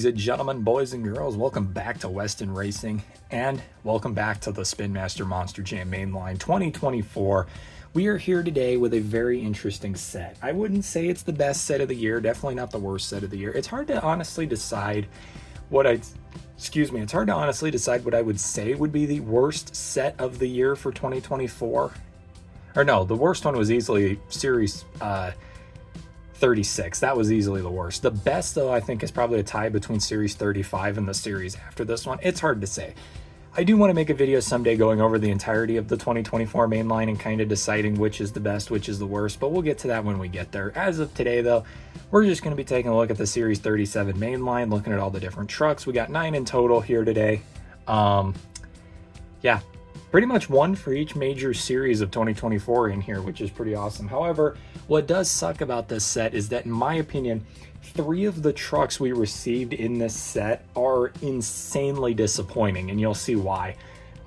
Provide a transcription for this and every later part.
Ladies and gentlemen, boys and girls, welcome back to Weston Racing, and welcome back to the Spin Master Monster Jam Mainline 2024. We are here today with a very interesting set. I wouldn't say it's the best set of the year, definitely not the worst set of the year. It's hard to honestly decide what I would say would be the worst set of the year for 2024. Or no, the worst one was easily Series 36. That was easily the worst. The best, though, I think is probably a tie between Series 35 and the series after this one. It's hard to say. I do want to make a video someday going over the entirety of the 2024 mainline and kind of deciding which is the best, which is the worst, but we'll get to that when we get there. As of today, though, we're just going to be taking a look at the Series 37 mainline, looking at all the different trucks. We got 9 in total here today. Yeah, pretty much one for each major series of 2024 in here, which is pretty awesome. However, what does suck about this set is that, in my opinion, 3 of the trucks we received in this set are insanely disappointing, and you'll see why.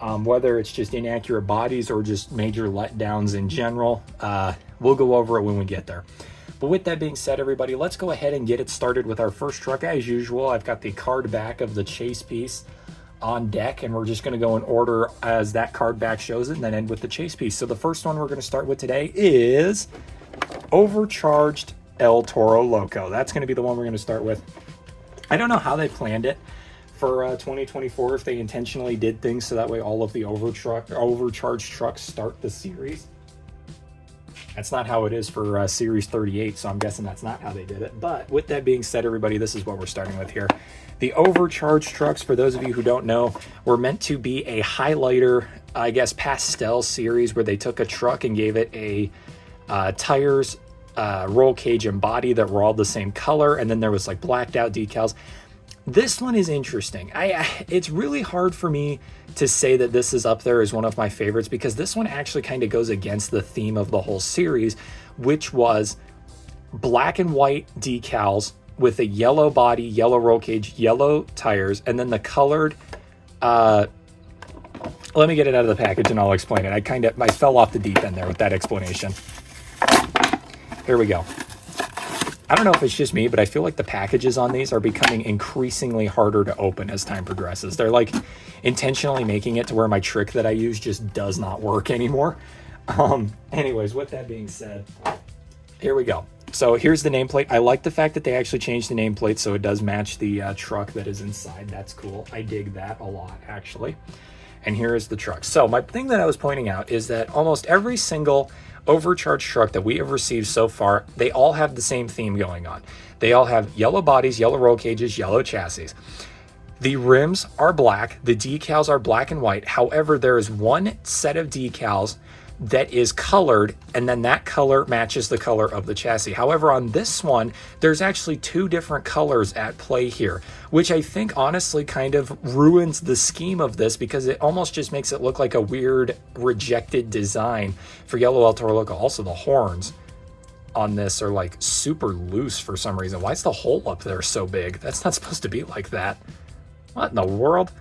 Whether it's just inaccurate bodies or just major letdowns in general, we'll go over it when we get there. But with that being said, everybody, let's go ahead and get it started with our first truck. As usual, I've got the card back of the chase piece on deck, and we're just going to go in order as that card back shows it and then end with the chase piece. So the first one we're going to start with today is Overcharged El Toro Loco. That's going to be the one we're going to start with. I don't know how they planned it for 2024, if they intentionally did things so that way all of the overcharged trucks start the series. That's not how it is for Series 38, so I'm guessing that's not how they did it. But with that being said, everybody, this is what we're starting with here. The overcharged trucks, for those of you who don't know, were meant to be a highlighter, I guess, pastel series where they took a truck and gave it a tires, roll cage, and body that were all the same color, and then there was like blacked out decals. This one is interesting. It's really hard for me to say that this is up there as one of my favorites, because this one actually kind of goes against the theme of the whole series, which was black and white decals with a yellow body, yellow roll cage, yellow tires, and then the colored let me get it out of the package and I'll explain it. I fell off the deep end there with that explanation. Here we go. I don't know if it's just me, but I feel like the packages on these are becoming increasingly harder to open as time progresses. They're like intentionally making it to where my trick that I use just does not work anymore. Anyways, with that being said, here we go. So here's the nameplate. I like the fact that they actually changed the nameplate so it does match the truck that is inside. That's cool. I dig that a lot, actually. And here is the truck. So my thing that I was pointing out is that almost every single overcharged truck that we have received so far, they all have the same theme going on. They all have yellow bodies, yellow roll cages, yellow chassis. The rims are black. The decals are black and white. However, there is one set of decals that is colored, and then that color matches the color of the chassis. However, on this one, there's actually 2 different colors at play here, which I think honestly kind of ruins the scheme of this, because it almost just makes it look like a weird rejected design for Yellow El Toro Loco. Also, the horns on this are like super loose for some reason. Why is the hole up there so big? That's not supposed to be like that. What in the world?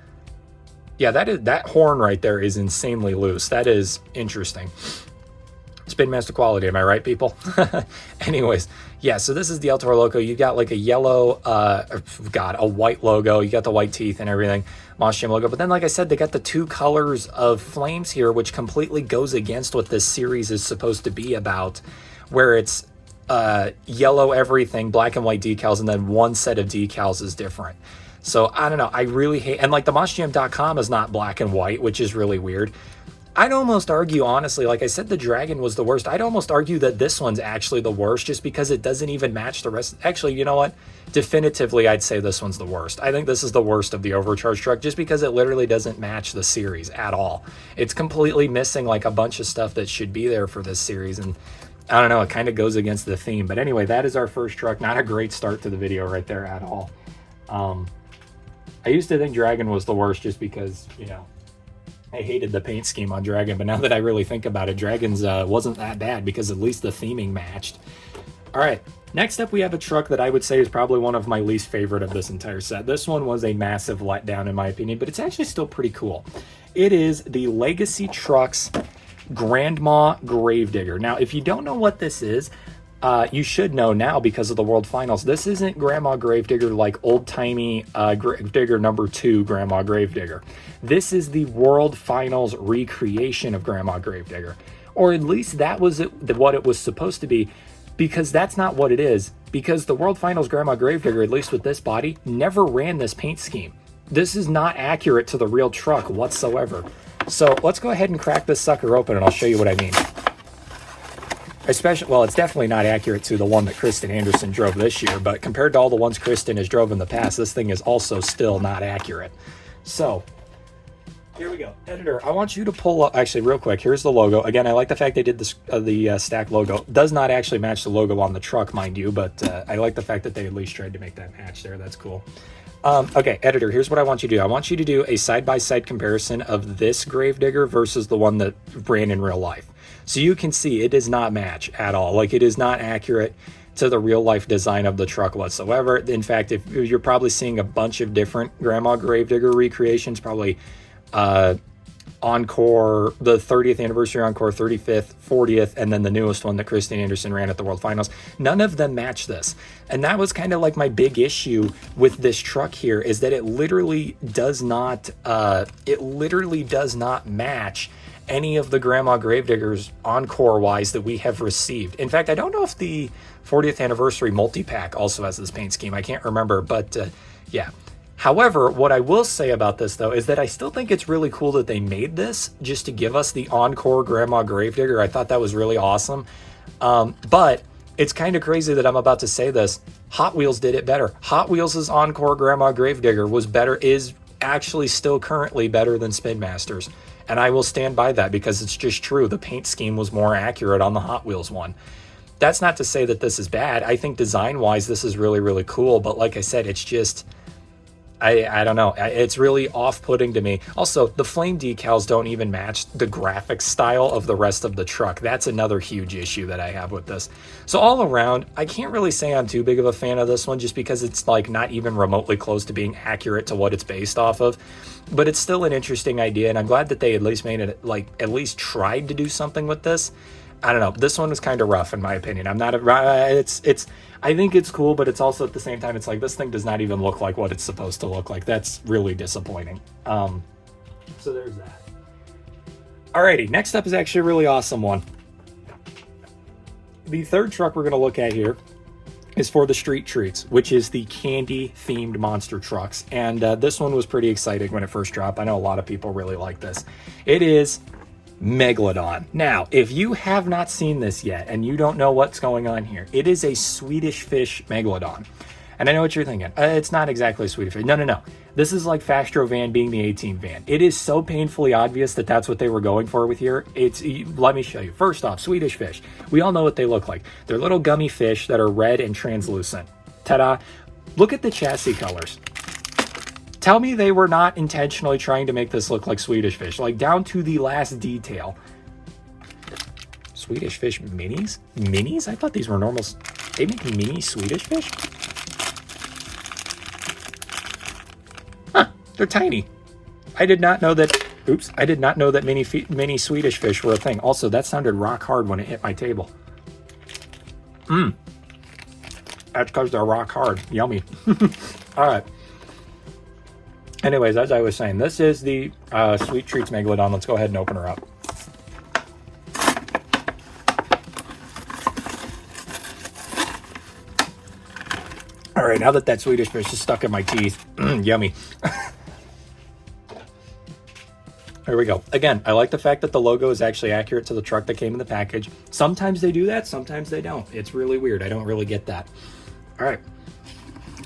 Yeah, that horn right there is insanely loose. That is interesting. Spin Master quality, am I right, people? Anyways, yeah, so this is the El Toro Loco. You got like a yellow, a white logo. You got the white teeth and everything, Monster Jam logo. But then, like I said, they got the 2 colors of flames here, which completely goes against what this series is supposed to be about, where it's yellow everything, black and white decals, and then one set of decals is different. So, I don't know, I really hate, and like the MonsterJam.com is not black and white, which is really weird. I'd almost argue, honestly, like I said, the Dragon was the worst. I'd almost argue that this one's actually the worst, just because it doesn't even match the rest. Actually, you know what? Definitively, I'd say this one's the worst. I think this is the worst of the overcharged truck, just because it literally doesn't match the series at all. It's completely missing like a bunch of stuff that should be there for this series, and I don't know, it kind of goes against the theme. But anyway, that is our first truck. Not a great start to the video right there at all. I used to think Dragon was the worst just because, you know, I hated the paint scheme on Dragon, but now that I really think about it, Dragon's wasn't that bad because at least the theming matched. All right, next up we have a truck that I would say is probably one of my least favorite of this entire set. This one was a massive letdown in my opinion, but it's actually still pretty cool. It is the Legacy Trucks Grandma Gravedigger. Now, if you don't know what this is, you should know now because of the World Finals, this isn't Grandma Gravedigger like old-timey Gravedigger #2 Grandma Gravedigger. This is the World Finals recreation of Grandma Gravedigger. Or at least that was what it was supposed to be, because that's not what it is. Because the World Finals Grandma Gravedigger, at least with this body, never ran this paint scheme. This is not accurate to the real truck whatsoever. So let's go ahead and crack this sucker open and I'll show you what I mean. Especially, well, it's definitely not accurate to the one that Kristen Anderson drove this year, but compared to all the ones Kristen has drove in the past, this thing is also still not accurate. So, here we go. Editor, I want you to pull up, actually real quick, here's the logo. Again, I like the fact they did this, the stack logo. Does not actually match the logo on the truck, mind you, but I like the fact that they at least tried to make that match there. That's cool. Okay, editor, here's what I want you to do. I want you to do a side-by-side comparison of this Gravedigger versus the one that ran in real life. So you can see it does not match at all. Like, it is not accurate to the real-life design of the truck whatsoever. In fact, if you're probably seeing a bunch of different Grandma Gravedigger recreations, probably Encore, the 30th anniversary Encore, 35th, 40th, and then the newest one that Kristen Anderson ran at the World Finals. None of them match this. And that was kind of like my big issue with this truck here, is that it literally does not match any of the Grandma Gravediggers Encore-wise that we have received. In fact, I don't know if the 40th anniversary multi-pack also has this paint scheme. I can't remember, but yeah. However, what I will say about this, though, is that I still think it's really cool that they made this just to give us the Encore Grandma Gravedigger. I thought that was really awesome. But it's kind of crazy that I'm about to say this. Hot Wheels did it better. Hot Wheels' Encore Grandma Gravedigger was better, is actually still currently better than Spin Masters. And I will stand by that because it's just true. The paint scheme was more accurate on the Hot Wheels one. That's not to say that this is bad. I think design-wise, this is really, really cool. But like I said, it's just... I don't know. It's really off-putting to me. Also, the flame decals don't even match the graphic style of the rest of the truck. That's another huge issue that I have with this. So all around, I can't really say I'm too big of a fan of this one just because it's like not even remotely close to being accurate to what it's based off of. But it's still an interesting idea, and I'm glad that they at least made it, like, at least tried to do something with this. I don't know. This one was kind of rough in my opinion. I'm not I think it's cool, but it's also at the same time, it's like this thing does not even look like what it's supposed to look like. That's really disappointing. So there's that. Alrighty, next up is actually a really awesome one. The third truck we're going to look at here is for the Street Treats, which is the candy-themed monster trucks. And this one was pretty exciting when it first dropped. I know a lot of people really like this. It is Megalodon. Now, if you have not seen this yet and you don't know what's going on here, it is a Swedish Fish Megalodon. And I know what you're thinking. It's not exactly a Swedish Fish. No. This is like Fastro Van being the A-Team van. It is so painfully obvious that that's what they were going for with here. Let me show you. First off, Swedish Fish. We all know what they look like. They're little gummy fish that are red and translucent. Ta-da. Look at the chassis colors. Tell me they were not intentionally trying to make this look like Swedish Fish, like down to the last detail. Swedish Fish minis? Minis? I thought these were normal. They make mini Swedish Fish? Huh, they're tiny. I did not know that, oops, I did not know that mini Swedish Fish were a thing. Also, that sounded rock hard when it hit my table. That's because they're rock hard. Yummy. All right. Anyways, as I was saying, this is the Sweet Treats Megalodon. Let's go ahead and open her up. All right, now that Swedish Fish is stuck in my teeth, yummy. Here we go. Again, I like the fact that the logo is actually accurate to the truck that came in the package. Sometimes they do that, sometimes they don't. It's really weird. I don't really get that. All right,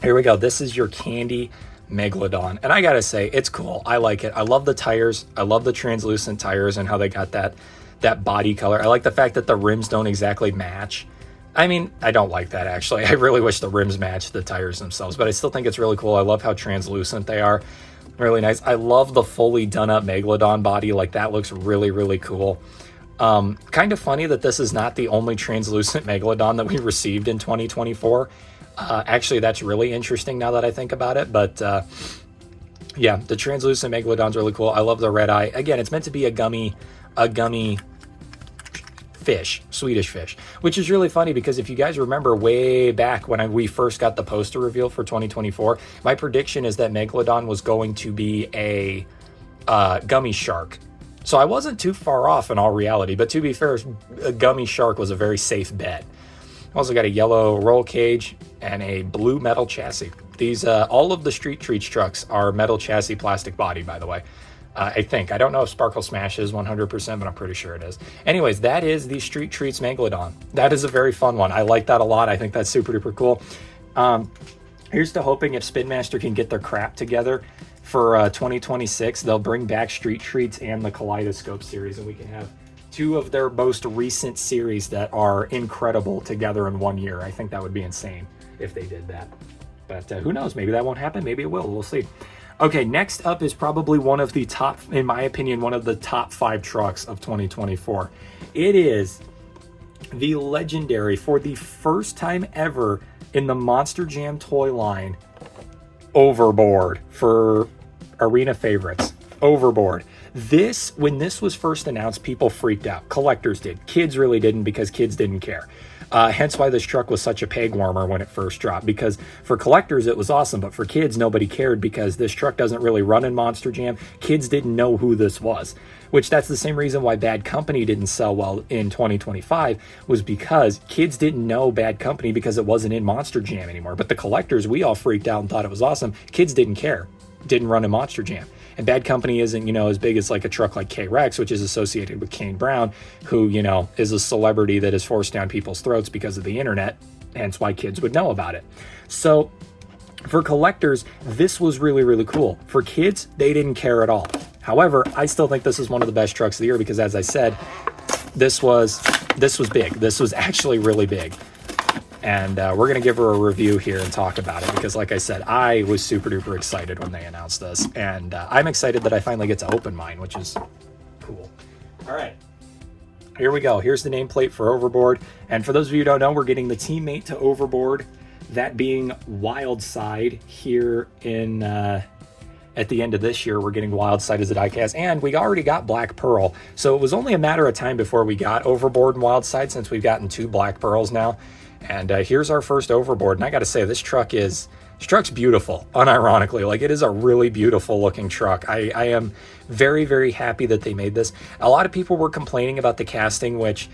here we go. This is your candy Megalodon, and I gotta say, it's cool. I like it. I love the tires. I love the translucent tires and how they got that body color. I like the fact that the rims don't exactly match. I mean, I don't like that, actually. I really wish the rims matched the tires themselves, but I still think it's really cool. I love how translucent they are. Really nice. I love the fully done up Megalodon body. Like, that looks really, really cool. Kind of funny that this is not the only translucent Megalodon that we received in 2024. Actually, that's really interesting now that I think about it. But yeah, the translucent Megalodon's really cool. I love the red eye. Again, it's meant to be a gummy Swedish fish, which is really funny because if you guys remember way back when we first got the poster reveal for 2024, my prediction is that Megalodon was going to be a gummy shark. So I wasn't too far off in all reality, but to be fair, a gummy shark was a very safe bet. Also got a yellow roll cage and a blue metal chassis. These, all of the Street Treats trucks are metal chassis, plastic body, by the way. I think. I don't know if Sparkle Smash is 100%, but I'm pretty sure it is. Anyways, that is the Street Treats Megalodon. That is a very fun one. I like that a lot. I think that's super duper cool. Here's to hoping if Spin Master can get their crap together for 2026, they'll bring back Street Treats and the Kaleidoscope series, and we can have two of their most recent series that are incredible together in 1 year. I think that would be insane if they did that. But who knows? Maybe that won't happen. Maybe it will. We'll see. Okay, next up is probably one of the top, in my opinion, one of the top 5 trucks of 2024. It is the legendary, for the first time ever in the Monster Jam toy line, Overboard for arena favorites. Overboard. When this was first announced, people freaked out. Collectors did. Kids really didn't, because kids didn't care. Hence why this truck was such a peg warmer when it first dropped, because for collectors it was awesome, but for kids nobody cared because this truck doesn't really run in Monster Jam. Kids didn't know who this was, which that's the same reason why Bad Company didn't sell well in 2025, was because kids didn't know Bad Company because it wasn't in Monster Jam anymore. But the collectors, we all freaked out and thought it was awesome. Kids didn't care. Didn't run in Monster Jam. And Bad Company isn't, as big as like a truck like K-Rex, which is associated with Kane Brown, who, is a celebrity that is forced down people's throats because of the internet, hence why kids would know about it. So for collectors, this was really, really cool. For kids, they didn't care at all. However, I still think this is one of the best trucks of the year because, as I said, this was big. This was actually really big. And we're going to give her a review here and talk about it because, like I said, I was super duper excited when they announced this. And I'm excited that I finally get to open mine, which is cool. All right. Here we go. Here's the nameplate for Overboard. And for those of you who don't know, we're getting the teammate to Overboard, that being Wildside here in... at the end of this year, we're getting Wildside as a diecast, and we already got Black Pearl. So it was only a matter of time before we got Overboard and Wildside, since we've gotten 2 Black Pearls now. And here's our first Overboard. And I got to say, this truck's beautiful, unironically. Like, it is a really beautiful looking truck. I am very, very happy that they made this. A lot of people were complaining about the casting, which,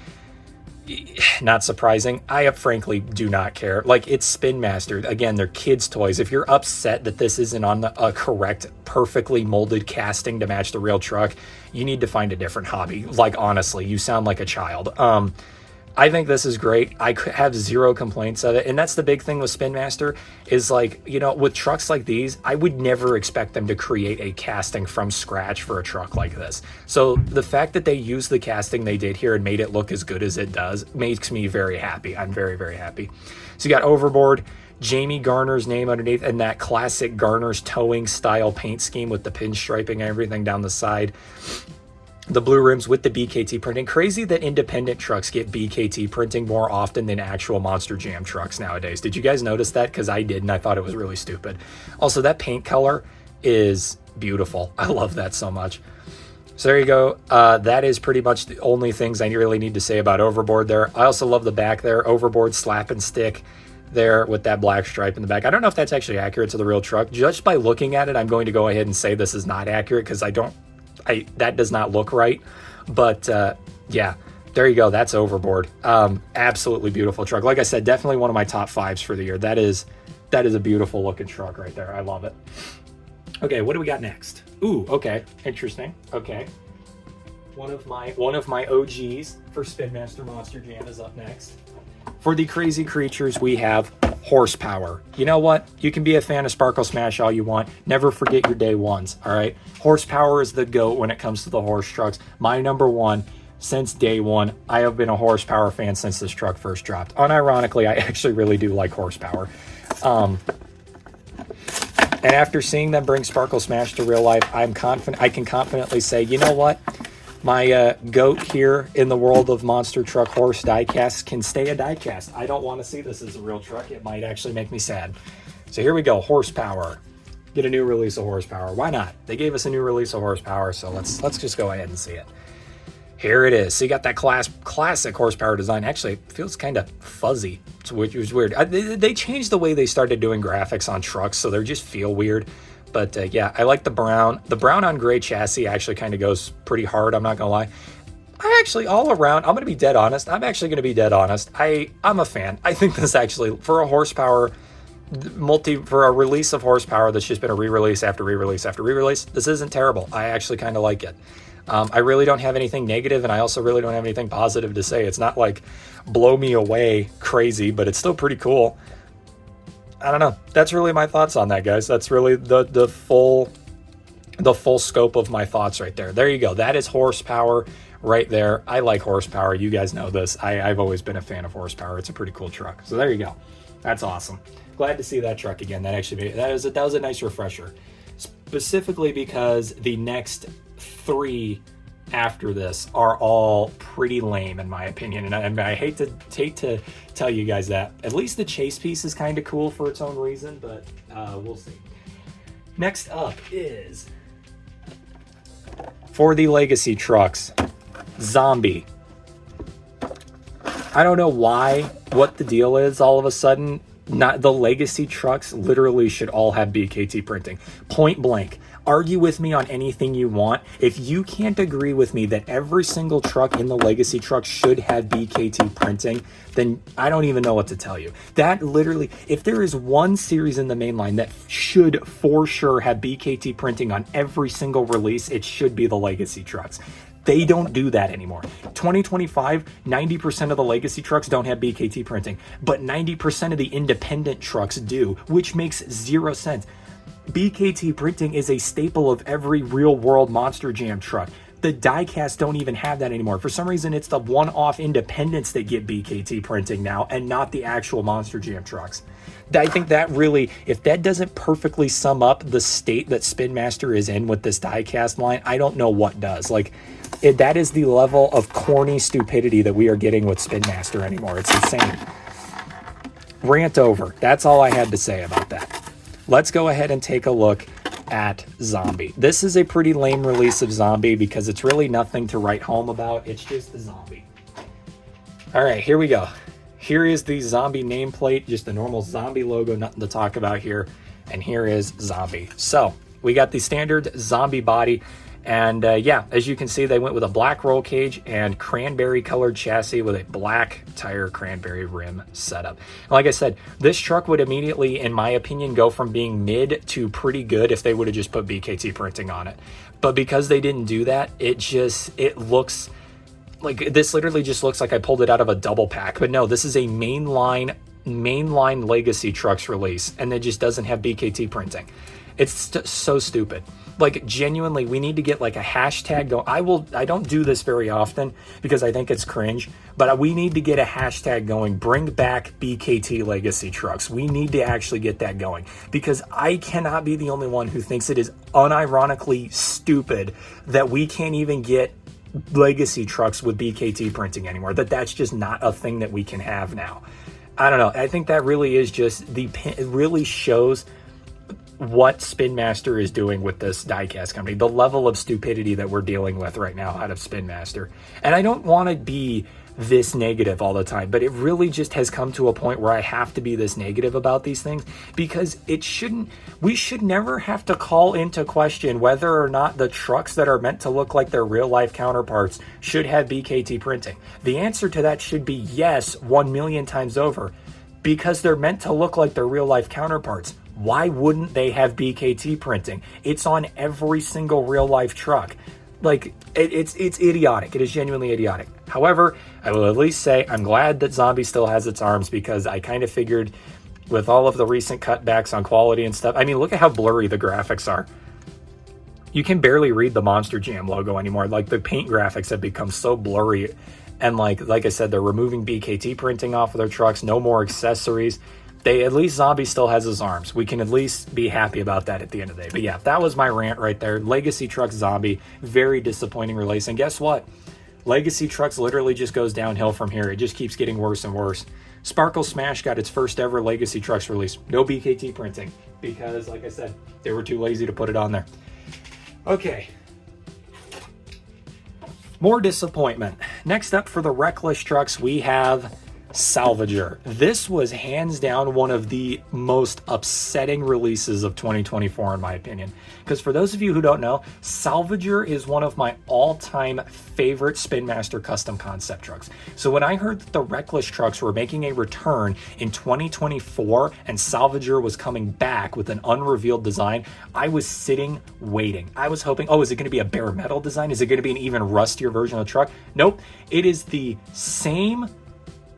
not surprising. I frankly do not care. Like, it's Spin Master. Again, they're kids' toys. If you're upset that this isn't on a correct, perfectly molded casting to match the real truck, you need to find a different hobby. Like, honestly, you sound like a child. I think this is great. I have zero complaints of it. And that's the big thing with Spin Master is, like, with trucks like these, I would never expect them to create a casting from scratch for a truck like this. So the fact that they used the casting they did here and made it look as good as it does makes me very happy. I'm very, very happy. So you got Overboard, Jamie Garner's name underneath, and that classic Garner's towing style paint scheme with the pinstriping and everything down the side. The blue rims with the BKT printing. Crazy that independent trucks get BKT printing more often than actual Monster Jam trucks nowadays. Did you guys notice that? Because I did, and I thought it was really stupid. Also, that paint color is beautiful. I love that so much. So there you go. That is pretty much the only things I really need to say about Overboard there. I also love the back there. Overboard slap and stick there with that black stripe in the back. I don't know if that's actually accurate to the real truck. Just by looking at it, I'm going to go ahead and say this is not accurate because that does not look right. But yeah, there you go. That's Overboard. Absolutely beautiful truck. Like I said, definitely one of my top 5s for the year. That is a beautiful looking truck right there. I love it. Okay, what do we got next? Ooh, okay, interesting. Okay, one of my OGs for Spin Master Monster Jam is up next. For the crazy creatures, we have Horsepower. You know what? You can be a fan of Sparkle Smash all you want. Never forget your day ones, all right? Horsepower is the GOAT when it comes to the horse trucks. My number one since day one. I have been a Horsepower fan since this truck first dropped. Unironically, I actually really do like Horsepower. And after seeing them bring Sparkle Smash to real life, I'm confident. I can confidently say, you know what? My GOAT here in the world of monster truck horse diecasts can stay a diecast. I don't want to see this as a real truck. It might actually make me sad. So here we go, Horsepower. Get a new release of Horsepower. Why not? They gave us a new release of Horsepower, so let's just go ahead and see it. Here it is. So you got that classic horsepower design. Actually, it feels kind of fuzzy, which was weird. They changed the way they started doing graphics on trucks, so they just feel weird. But yeah, I like the brown. The brown on gray chassis actually kind of goes pretty hard, I'm not going to lie. I actually, all around, I'm going to be dead honest. I'm actually going to be dead honest. I'm a fan. I think this actually, for a horsepower, for a release of horsepower that's just been a re-release after re-release after re-release, this isn't terrible. I actually kind of like it. I really don't have anything negative, and I also really don't have anything positive to say. It's not like blow me away crazy, but it's still pretty cool. I don't know. That's really my thoughts on that, guys. That's really the full scope of my thoughts right there. There you go. That is horsepower right there. I like horsepower. You guys know this. I've always been a fan of horsepower. It's a pretty cool truck. So there you go. That's awesome. Glad to see that truck again. That was a nice refresher. Specifically because the next 3 after this are all pretty lame in my opinion, and I hate to tell you guys that. At least the chase piece is kind of cool for its own reason, but we'll see. Next up is, for the legacy trucks, Zombie. I don't know what the deal is all of a sudden. Not the legacy trucks literally should all have BKT printing. Point blank. Argue with me on anything you want. If you can't agree with me that every single truck in the legacy truck should have BKT printing, then I don't even know what to tell you. That literally, if there is one series in the mainline that should for sure have BKT printing on every single release, it should be the legacy trucks. They don't do that anymore. 2025, 90% of the legacy trucks don't have BKT printing, but 90% of the independent trucks do, which makes 0 sense. BKT printing is a staple of every real world Monster Jam truck. The diecast don't even have that anymore. For some reason, it's the one-off independents that get BKT printing now and not the actual Monster Jam trucks. I think that really, if that doesn't perfectly sum up the state that Spin Master is in with this diecast line, I don't know what does. That is the level of corny stupidity that we are getting with Spin Master anymore. It's insane. Rant over. That's all I had to say about that. Let's go ahead and take a look at Zombie. This is a pretty lame release of Zombie because it's really nothing to write home about. It's just the Zombie. All right, here we go. Here is the Zombie nameplate, just the normal Zombie logo, nothing to talk about here. And here is Zombie. So we got the standard Zombie body. And yeah, as you can see, they went with a black roll cage and cranberry colored chassis with a black tire cranberry rim setup. And like I said, this truck would immediately, in my opinion, go from being mid to pretty good if they would have just put BKT printing on it. But because they didn't do that, it looks like, this literally just looks like I pulled it out of a double pack. But no, this is a mainline legacy trucks release, and it just doesn't have BKT printing. It's so stupid. Like, genuinely, we need to get like a hashtag going. I don't do this very often because I think it's cringe, but we need to get a hashtag going. Bring back BKT legacy trucks. We need to actually get that going because I cannot be the only one who thinks it is unironically stupid that we can't even get legacy trucks with BKT printing anymore. That's just not a thing that we can have now. I don't know. I think that really is just it really shows what Spin Master is doing with this diecast company, the level of stupidity that we're dealing with right now out of Spin Master. And I don't want to be this negative all the time, but it really just has come to a point where I have to be this negative about these things because we should never have to call into question whether or not the trucks that are meant to look like their real life counterparts should have BKT printing. The answer to that should be yes, 1 million times over, because they're meant to look like their real life counterparts. Why wouldn't they have BKT printing? It's on every single real life truck. Like, it's idiotic. It is genuinely idiotic. However, I will at least say I'm glad that Zombie still has its arms because I kind of figured with all of the recent cutbacks on quality and stuff, I mean, look at how blurry the graphics are. You can barely read the Monster Jam logo anymore. Like, the paint graphics have become so blurry. And like I said, they're removing BKT printing off of their trucks, no more accessories. At least Zombie still has his arms. We can at least be happy about that at the end of the day. But yeah, that was my rant right there. Legacy Trucks Zombie, very disappointing release. And guess what? Legacy Trucks literally just goes downhill from here. It just keeps getting worse and worse. Sparkle Smash got its first ever Legacy Trucks release. No BKT printing because, like I said, they were too lazy to put it on there. Okay. More disappointment. Next up for the Reckless trucks, we have Salvager. This was hands down one of the most upsetting releases of 2024 in my opinion. Because for those of you who don't know, Salvager is one of my all-time favorite Spin Master custom concept trucks. So when I heard that the Reckless trucks were making a return in 2024 and Salvager was coming back with an unrevealed design, I was sitting waiting. I was hoping, oh, is it going to be a bare metal design? Is it going to be an even rustier version of the truck? Nope. It is the same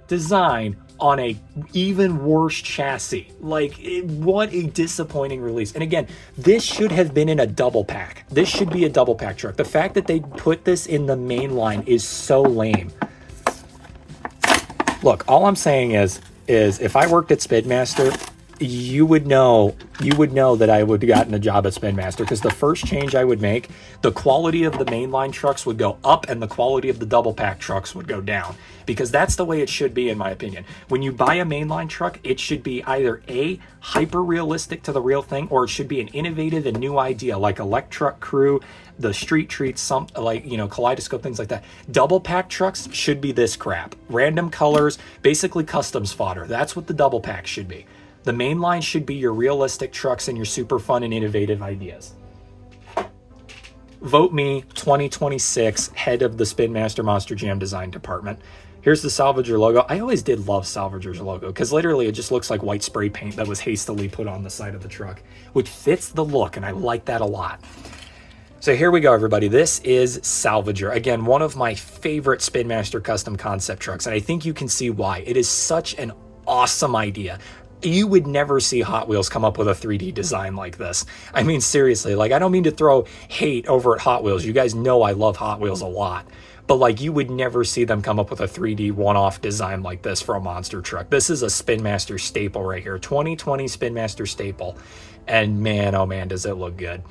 design on a even worse chassis. What a disappointing release. And again, this should have been in a double pack. This should be a double pack truck. The fact that they put this in the Mainline is so lame. Look, all I'm saying is if I worked at Spin Master, you would know that I would have gotten a job at Spin Master, because the first change I would make, the quality of the mainline trucks would go up and the quality of the double pack trucks would go down, because that's the way it should be in my opinion. When you buy a mainline truck, it should be either A, hyper realistic to the real thing, or it should be an innovative and new idea like Electruck Crew, the Street Treats, some Kaleidoscope, things like that. Double pack trucks should be this crap. Random colors, basically customs fodder. That's what the double pack should be. The mainline should be your realistic trucks and your super fun and innovative ideas. Vote me 2026 head of the Spin Master Monster Jam design department. Here's the Salvager logo. I always did love Salvager's logo because literally it just looks like white spray paint that was hastily put on the side of the truck, which fits the look, and I like that a lot. So here we go, everybody. This is Salvager. Again, one of my favorite Spin Master custom concept trucks, and I think you can see why. It is such an awesome idea. You would never see Hot Wheels come up with a 3D design like this. I mean, seriously, I don't mean to throw hate over at Hot Wheels. You guys know I love Hot Wheels a lot. But you would never see them come up with a 3D one-off design like this for a monster truck. This is a Spin Master staple right here. 2020 Spin Master staple. And man, oh man, does it look good.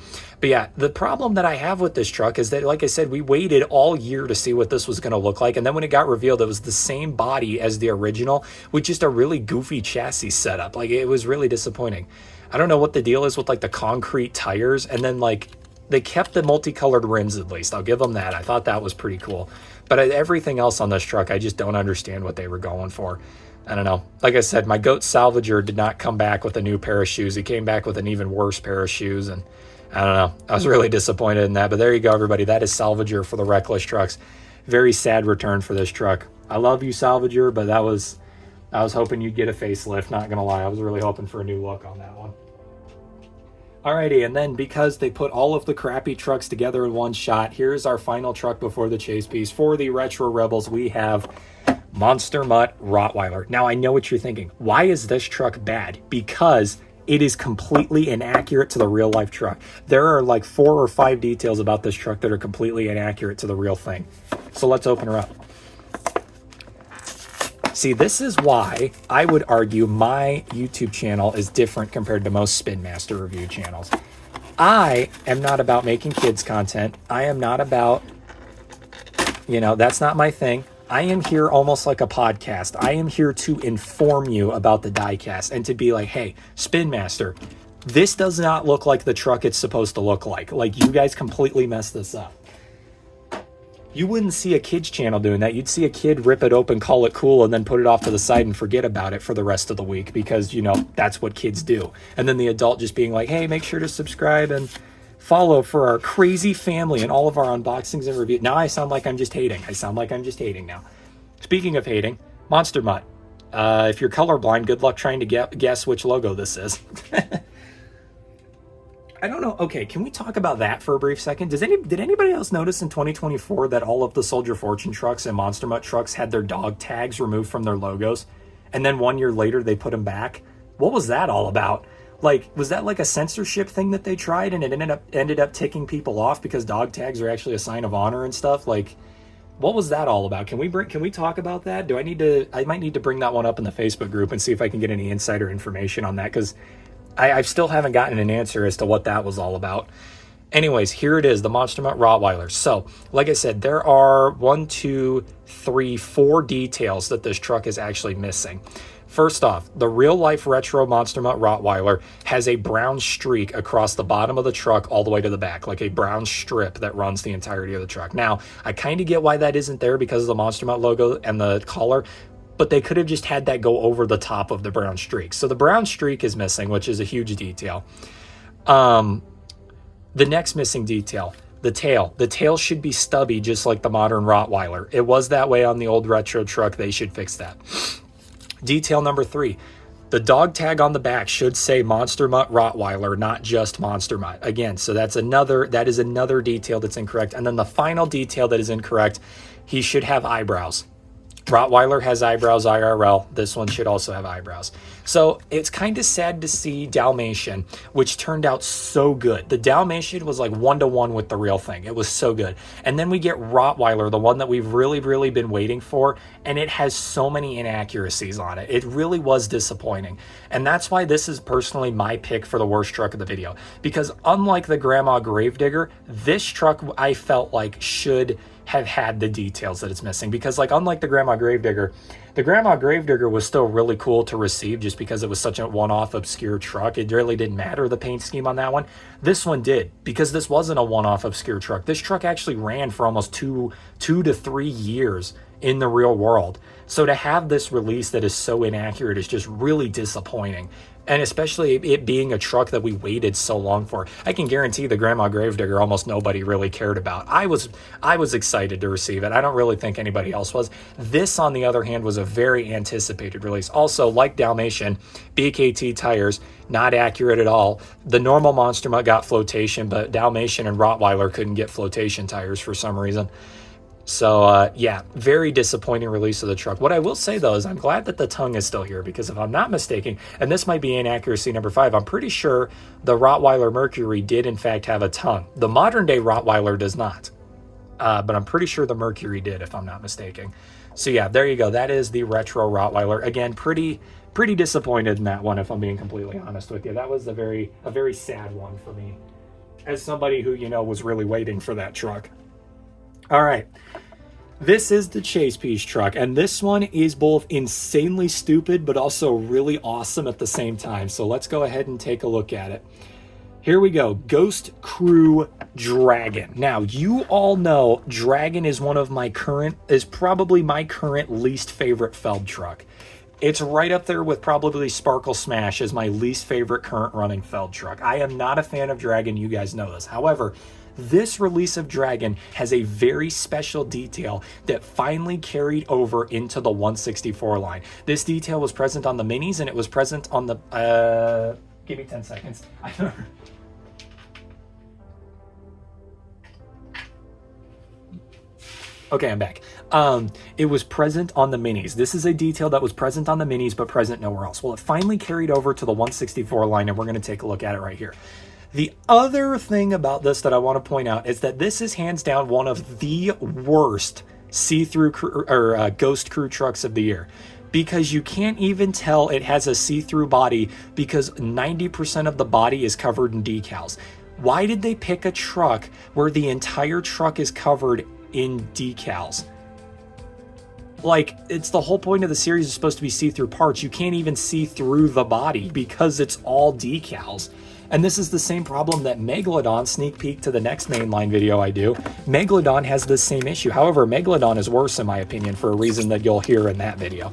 But yeah, the problem that I have with this truck is that, like I said, we waited all year to see what this was going to look like. And then when it got revealed, it was the same body as the original with just a really goofy chassis setup. It was really disappointing. I don't know what the deal is with the concrete tires. And then they kept the multicolored rims at least. I'll give them that. I thought that was pretty cool. But everything else on this truck, I just don't understand what they were going for. I don't know. Like I said, my GOAT Salvager did not come back with a new pair of shoes. He came back with an even worse pair of shoes. And I don't know. I was really disappointed in that. But there you go, everybody. That is Salvager for the Reckless trucks. Very sad return for this truck. I love you, Salvager, but I was hoping you'd get a facelift. Not going to lie. I was really hoping for a new look on that one. Alrighty, and then because they put all of the crappy trucks together in one shot, here's our final truck before the chase piece. For the Retro Rebels, we have Monster Mutt Rottweiler. Now, I know what you're thinking. Why is this truck bad? Because it is completely inaccurate to the real life truck. There are 4 or 5 details about this truck that are completely inaccurate to the real thing. So let's open her up. See, this is why I would argue my YouTube channel is different compared to most Spin Master review channels. I am not about making kids content. I am not about, that's not my thing. I am here almost like a podcast. I am here to inform you about the diecast and to be like, hey, Spin Master, this does not look like the truck it's supposed to look like. You guys completely messed this up. You wouldn't see a kid's channel doing that. You'd see a kid rip it open, call it cool, and then put it off to the side and forget about it for the rest of the week because, that's what kids do. And then the adult just being like, hey, make sure to subscribe and follow for our crazy family and all of our unboxings and reviews. Now I sound like I'm just hating. Now. Speaking of hating, Monster Mutt. If you're colorblind, good luck trying to guess which logo this is. I don't know. Okay, can we talk about that for a brief second? Did anybody else notice in 2024 that all of the Soldier Fortune trucks and Monster Mutt trucks had their dog tags removed from their logos? And then 1 year later, they put them back? What was that all about? Was that a censorship thing that they tried and it ended up ticking people off because dog tags are actually a sign of honor and stuff? What was that all about? Can we talk about that? I might need to bring that one up in the Facebook group and see if I can get any insider information on that, because I still haven't gotten an answer as to what that was all about. Anyways, here it is, the Monster Mutt Rottweiler. So, like I said, there are 4 details that this truck is actually missing. First off, the real-life retro Monster Mutt Rottweiler has a brown streak across the bottom of the truck all the way to the back, like a brown strip that runs the entirety of the truck. Now, I kind of get why that isn't there because of the Monster Mutt logo and the collar, but they could have just had that go over the top of the brown streak. So the brown streak is missing, which is a huge detail. The next missing detail, the tail. The tail should be stubby, just like the modern Rottweiler. It was that way on the old retro truck. They should fix that. Detail number 3, the dog tag on the back should say Monster Mutt Rottweiler, not just Monster Mutt. Again, so that is another detail that's incorrect. And then the final detail that is incorrect, he should have eyebrows. Rottweiler has eyebrows IRL. This one should also have eyebrows. So it's kind of sad to see Dalmatian, which turned out so good. The Dalmatian was like 1-to-1 with the real thing. It was so good. And then we get Rottweiler, the one that we've really been waiting for, and it has so many inaccuracies on it. It really was disappointing. And that's why this is personally my pick for the worst truck of the video. Because unlike the Grandma Gravedigger, this truck I felt like should have had the details that it's missing. Because like unlike the Grandma Gravedigger was still really cool to receive just because it was such a one-off obscure truck. It really didn't matter the paint scheme on that one. This one did, because this wasn't a one-off obscure truck. This truck actually ran for almost two to 3 years in the real world. So to have this release that is so inaccurate is just really disappointing. And especially it being a truck that we waited so long for. I can guarantee the Grandma Gravedigger almost nobody really cared about. I was excited to receive it. I don't really think anybody else was. This, on the other hand, was a very anticipated release. Also, like Dalmatian, BKT tires, not accurate at all. The normal Monster Mutt got flotation, but Dalmatian and Rottweiler couldn't get flotation tires for some reason. So, yeah, very disappointing release of the truck. What I will say, though, is I'm glad that the tongue is still here, because if I'm not mistaken, and this might be inaccuracy number 5, I'm pretty sure the Rottweiler Mercury did, in fact, have a tongue. The modern-day Rottweiler does not, but I'm pretty sure the Mercury did, if I'm not mistaken. So, yeah, there you go. That is the retro Rottweiler. Again, pretty disappointed in that one, if I'm being completely honest with you. That was a very sad one for me, as somebody who, you know, was really waiting for that truck. All right, this is the Chase Piece truck, and this one is both insanely stupid but also really awesome at the same time. So let's go ahead and take a look at it. Here we go, Ghost Crew Dragon. Now, you all know Dragon is probably my current least favorite Feld truck. It's right up there with probably Sparkle Smash as my least favorite current running Feld truck. I am not a fan of Dragon, you guys know this. However, this release of Dragon has a very special detail that finally carried over into the 164 line. This detail was present on the minis, and it was present on the, give me 10 seconds. Okay, I'm back. It was present on the minis. This is a detail that was present on the minis, but present nowhere else. Well, it finally carried over to the 164 line, and we're going to take a look at it right here. The other thing about this that I want to point out is that this is hands down one of the worst see-through Ghost Crew trucks of the year, because you can't even tell it has a see-through body because 90% of the body is covered in decals. Why did they pick a truck where the entire truck is covered in decals? Like, it's the whole point of the series is supposed to be see-through parts. You can't even see through the body because it's all decals. And this is the same problem that Megalodon, sneak peek to the next Mainline video I do, Megalodon has the same issue. However, Megalodon is worse in my opinion for a reason that you'll hear in that video.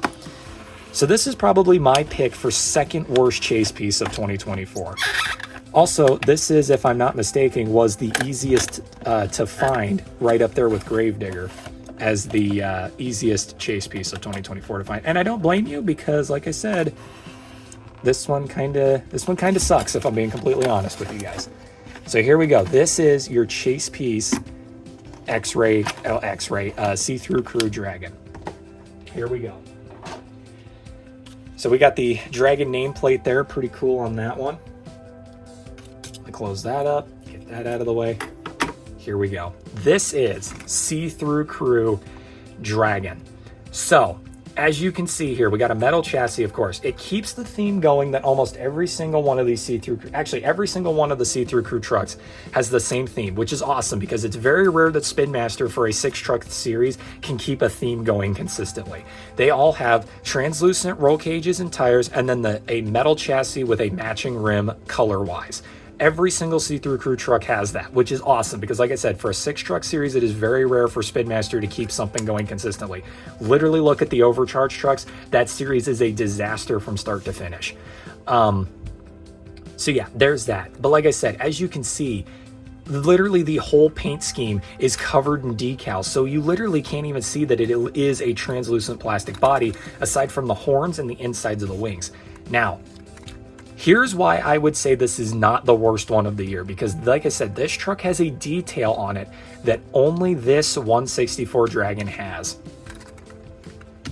So this is probably my pick for second worst chase piece of 2024. Also, this is, if I'm not mistaken, was the easiest to find, right up there with Gravedigger, as the easiest chase piece of 2024 to find. And I don't blame you, because like I said, this one kind of sucks, if I'm being completely honest with you guys. So here we go. This is your chase piece X-ray see-through Crew Dragon. Here we go. So we got the Dragon nameplate there, pretty cool on that one. Let me close that up, get that out of the way. Here we go. This is see-through Crew Dragon. So As you can see here, we got a metal chassis, of course. It keeps the theme going that almost every single one of these see-through, actually every single one of the see-through crew trucks has the same theme, which is awesome because it's very rare that Spin Master for a 6-truck series can keep a theme going consistently. They all have translucent roll cages and tires, and then a metal chassis with a matching rim color-wise. Every single see-through crew truck has that, which is awesome because, like I said, for a 6-truck series, it is very rare for Spin Master to keep something going consistently. Literally look at the overcharged trucks. That series is a disaster from start to finish. So yeah, there's that. But like I said, as you can see, literally the whole paint scheme is covered in decals, so you literally can't even see that it is a translucent plastic body aside from the horns and the insides of the wings. Now, here's why I would say this is not the worst one of the year, because like I said, this truck has a detail on it that only this 164 Dragon has.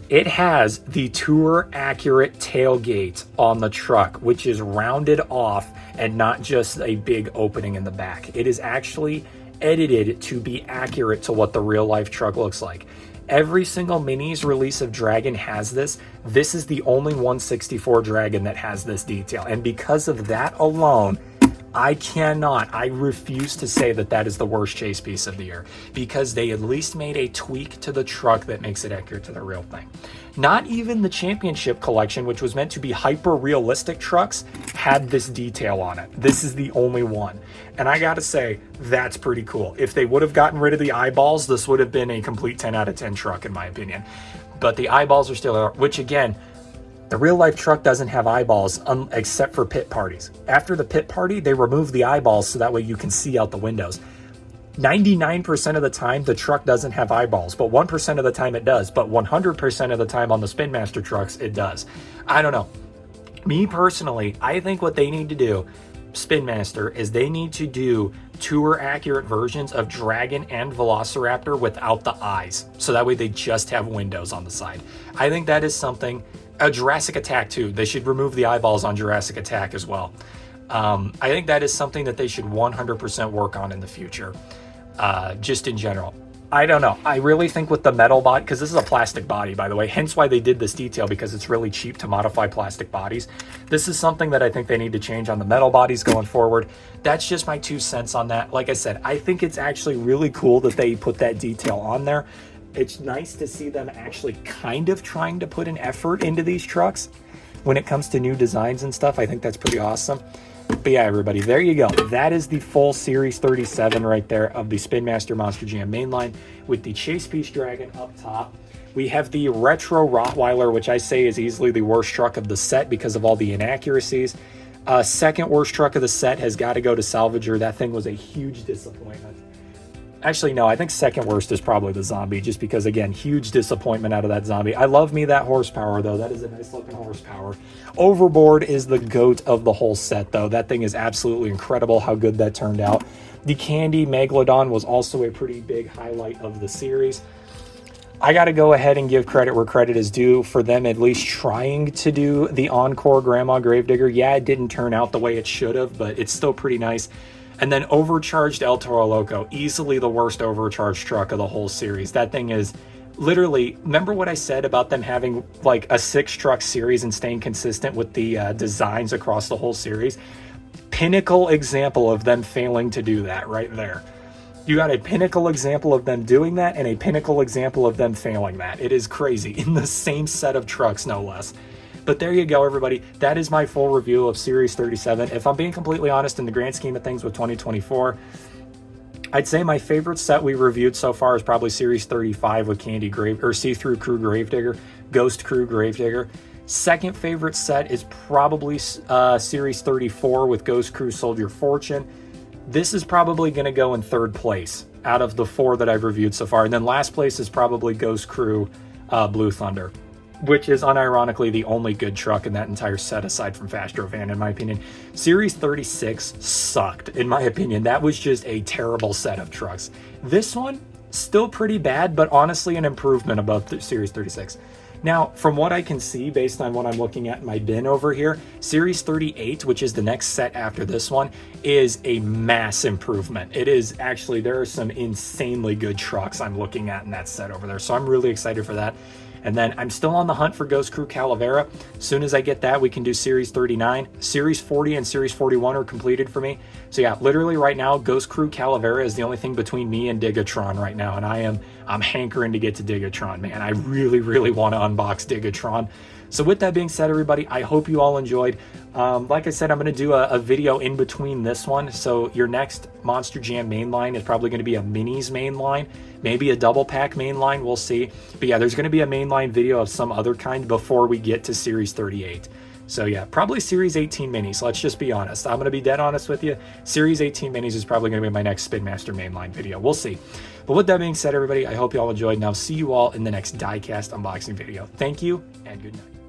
It has the tour accurate tailgate on the truck, which is rounded off and not just a big opening in the back. It is actually edited to be accurate to what the real life truck looks like. Every single Minis release of Dragon has this. This is the only 164 Dragon that has this detail. And because of that alone, I refuse to say that that is the worst chase piece of the year, because they at least made a tweak to the truck that makes it accurate to the real thing. Not even the Championship Collection, which was meant to be hyper realistic trucks, had this detail on it. This is the only one. And I gotta say, that's pretty cool. If they would have gotten rid of the eyeballs, this would have been a complete 10 out of 10 truck in my opinion. But the eyeballs are still there, which again, the real life truck doesn't have eyeballs except for pit parties. After the pit party, they remove the eyeballs so that way you can see out the windows. 99% of the time, the truck doesn't have eyeballs, but 1% of the time it does. But 100% of the time on the Spin Master trucks, it does. I don't know. Me personally, I think what they need to do, Spin Master, is they need to do tour accurate versions of Dragon and Velociraptor without the eyes. So that way they just have windows on the side. I think that is something. Jurassic Attack too. They should remove the eyeballs on Jurassic Attack as well. I think that is something that they should 100% work on in the future. Just in general. I don't know. I really think with the metal body, because this is a plastic body, by the way, hence why they did this detail, because it's really cheap to modify plastic bodies. This is something that I think they need to change on the metal bodies going forward. That's just my 2 cents on that. Like I said, I think it's actually really cool that they put that detail on there. It's nice to see them actually kind of trying to put an effort into these trucks when it comes to new designs and stuff. I think that's pretty awesome. But yeah, everybody, there you go. That is the full Series 37 right there of the Spin Master Monster Jam mainline with the Chase Piece Dragon up top. We have the Retro Rottweiler, which I say is easily the worst truck of the set because of all the inaccuracies. Second worst truck of the set has got to go to Salvager. That thing was a huge disappointment. Actually, no, I think second worst is probably the Zombie, just because, again, huge disappointment out of that Zombie. I love me that horsepower, though. That is a nice-looking horsepower. Overboard is the GOAT of the whole set, though. That thing is absolutely incredible how good that turned out. The Candy Megalodon was also a pretty big highlight of the series. I got to go ahead and give credit where credit is due for them at least trying to do the Encore Grandma Gravedigger. Yeah, it didn't turn out the way it should have, but it's still pretty nice. And then Overcharged El Toro Loco, easily the worst overcharged truck of the whole series. That thing is literally, remember what I said about them having like a 6-truck series and staying consistent with the designs across the whole series? Pinnacle example of them failing to do that right there. You got a pinnacle example of them doing that and a pinnacle example of them failing that. It is crazy in the same set of trucks, no less. But there you go, everybody. That is my full review of Series 37. If I'm being completely honest, in the grand scheme of things with 2024, I'd say my favorite set we reviewed so far is probably Series 35 with See-Through Crew Gravedigger, Ghost Crew Gravedigger. Second favorite set is probably Series 34 with Ghost Crew Sold Your Fortune. This is probably going to go in third place out of the 4 that I've reviewed so far. And then last place is probably Ghost Crew Blue Thunder, which is unironically the only good truck in that entire set aside from Fastro Van, in my opinion. Series 36 sucked, in my opinion. That was just a terrible set of trucks. This one, still pretty bad, but honestly an improvement above the Series 36. Now, from what I can see, based on what I'm looking at in my bin over here, Series 38, which is the next set after this one, is a mass improvement. It is actually, there are some insanely good trucks I'm looking at in that set over there, so I'm really excited for that. And then I'm still on the hunt for Ghost Crew Calavera. As soon as I get that, we can do Series 39. Series 40 and Series 41 are completed for me. So yeah, literally right now, Ghost Crew Calavera is the only thing between me and Digatron right now. And I'm hankering to get to Digatron, man. I really, really want to unbox Digatron. So with that being said, everybody, I hope you all enjoyed. Like I said, I'm going to do a video in between this one. So your next Monster Jam mainline is probably going to be a minis mainline, maybe a double pack mainline. We'll see. But yeah, there's going to be a mainline video of some other kind before we get to Series 38. So yeah, probably Series 18 minis. Let's just be honest. I'm going to be dead honest with you. Series 18 minis is probably going to be my next Spin Master mainline video. We'll see. But with that being said, everybody, I hope you all enjoyed, and I'll see you all in the next diecast unboxing video. Thank you, and good night.